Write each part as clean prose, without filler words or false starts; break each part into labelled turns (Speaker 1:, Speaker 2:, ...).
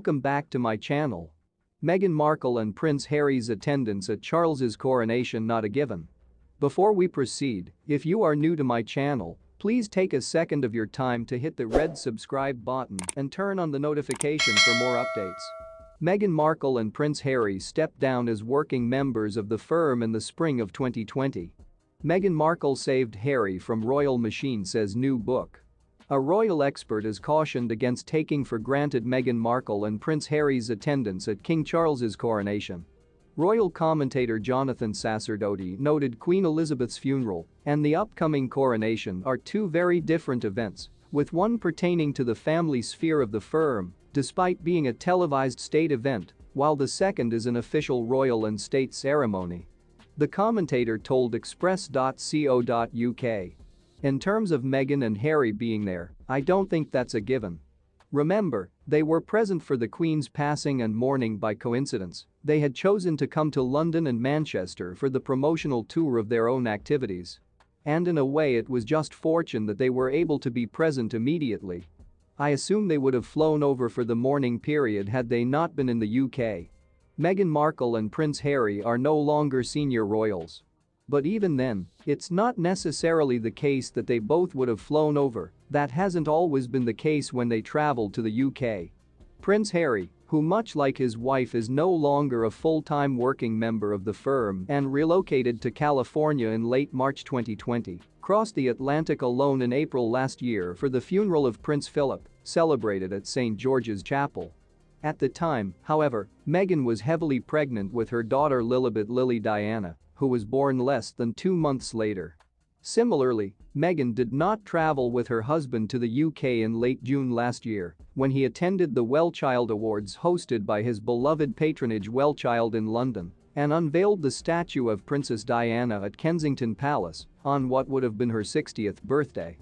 Speaker 1: Welcome back to my channel. Meghan Markle and Prince Harry's attendance at Charles's coronation not a given. Before we proceed, if you are new to my channel, please take a second of your time to hit the red subscribe button and turn on the notification for more updates. Meghan Markle and Prince Harry stepped down as working members of the firm in the spring of 2020. Meghan Markle saved Harry from royal machine, says new book. A royal expert has cautioned against taking for granted Meghan Markle and Prince Harry's attendance at King Charles's coronation. Royal commentator Jonathan Sacerdoti noted Queen Elizabeth's funeral and the upcoming coronation are two very different events, with one pertaining to the family sphere of the firm, despite being a televised state event, while the second is an official royal and state ceremony. The commentator told Express.co.uk. In terms of Meghan and Harry being there, I don't think that's a given. Remember, they were present for the Queen's passing and mourning by coincidence. They had chosen to come to London and Manchester for the promotional tour of their own activities. And in a way it was just fortune that they were able to be present immediately. I assume they would have flown over for the mourning period had they not been in the UK. Meghan Markle and Prince Harry are no longer senior royals. But even then, it's not necessarily the case that they both would have flown over. That hasn't always been the case when they traveled to the UK. Prince Harry, who much like his wife is no longer a full-time working member of the firm and relocated to California in late March 2020, crossed the Atlantic alone in April last year for the funeral of Prince Philip, celebrated at St. George's Chapel. At the time, however, Meghan was heavily pregnant with her daughter Lilibet Lily Diana, who was born less than 2 months later. Similarly, Meghan did not travel with her husband to the UK in late June last year when he attended the Wellchild Awards hosted by his beloved patronage Wellchild in London and unveiled the statue of Princess Diana at Kensington Palace on what would have been her 60th birthday.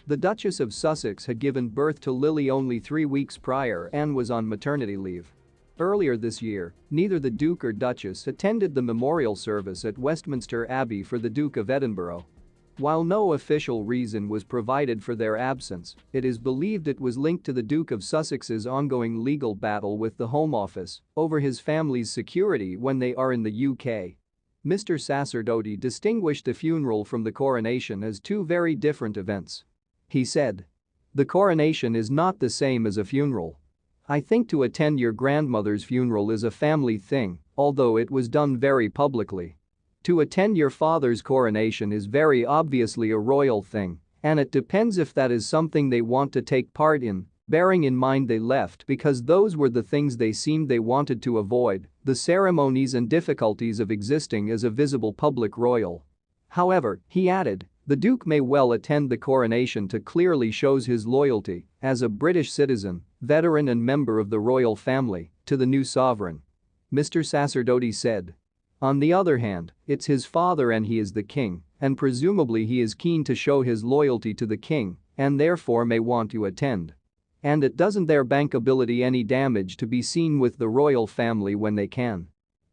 Speaker 1: The Duchess of Sussex had given birth to Lily only 3 weeks prior and was on maternity leave. Earlier this year, neither the Duke or Duchess attended the memorial service at Westminster Abbey for the Duke of Edinburgh. While no official reason was provided for their absence, it is believed it was linked to the Duke of Sussex's ongoing legal battle with the Home Office over his family's security when they are in the UK. Mr. Sacerdoti distinguished the funeral from the coronation as two very different events. He said, "The coronation is not the same as a funeral. I think to attend your grandmother's funeral is a family thing, although it was done very publicly. To attend your father's coronation is very obviously a royal thing, and it depends if that is something they want to take part in, bearing in mind they left because those were the things they seemed they wanted to avoid, the ceremonies and difficulties of existing as a visible public royal." However, he added, the Duke may well attend the coronation to clearly shows his loyalty as a British citizen, veteran and member of the royal family, to the new sovereign. Mr. Sacerdoti said. On the other hand, it's his father and he is the king, and presumably he is keen to show his loyalty to the king and therefore may want to attend. And it doesn't their bankability any damage to be seen with the royal family when they can.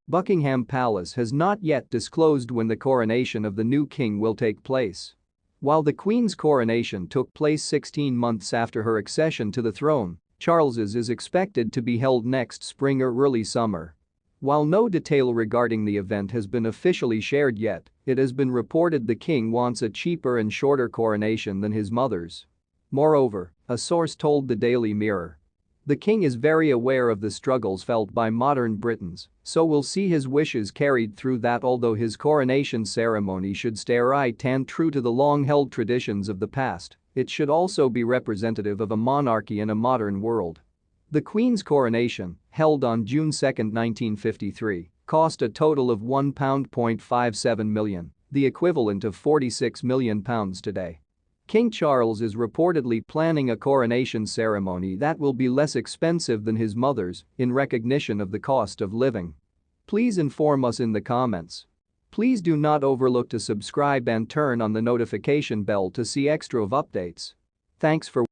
Speaker 1: Buckingham Palace has not yet disclosed when the coronation of the new king will take place. While the Queen's coronation took place 16 months after her accession to the throne, Charles's is expected to be held next spring or early summer. While no detail regarding the event has been officially shared yet, it has been reported the king wants a cheaper and shorter coronation than his mother's. Moreover, a source told the Daily Mirror, the king is very aware of the struggles felt by modern Britons, so we'll see his wishes carried through that although his coronation ceremony should stay right and true to the long-held traditions of the past, it should also be representative of a monarchy in a modern world. The Queen's coronation, held on June 2, 1953, cost a total of £1.57 million, the equivalent of £46 million today. King Charles is reportedly planning a coronation ceremony that will be less expensive than his mother's in recognition of the cost of living. Please inform us in the comments. Please do not overlook to subscribe and turn on the notification bell to see extra updates. Thanks for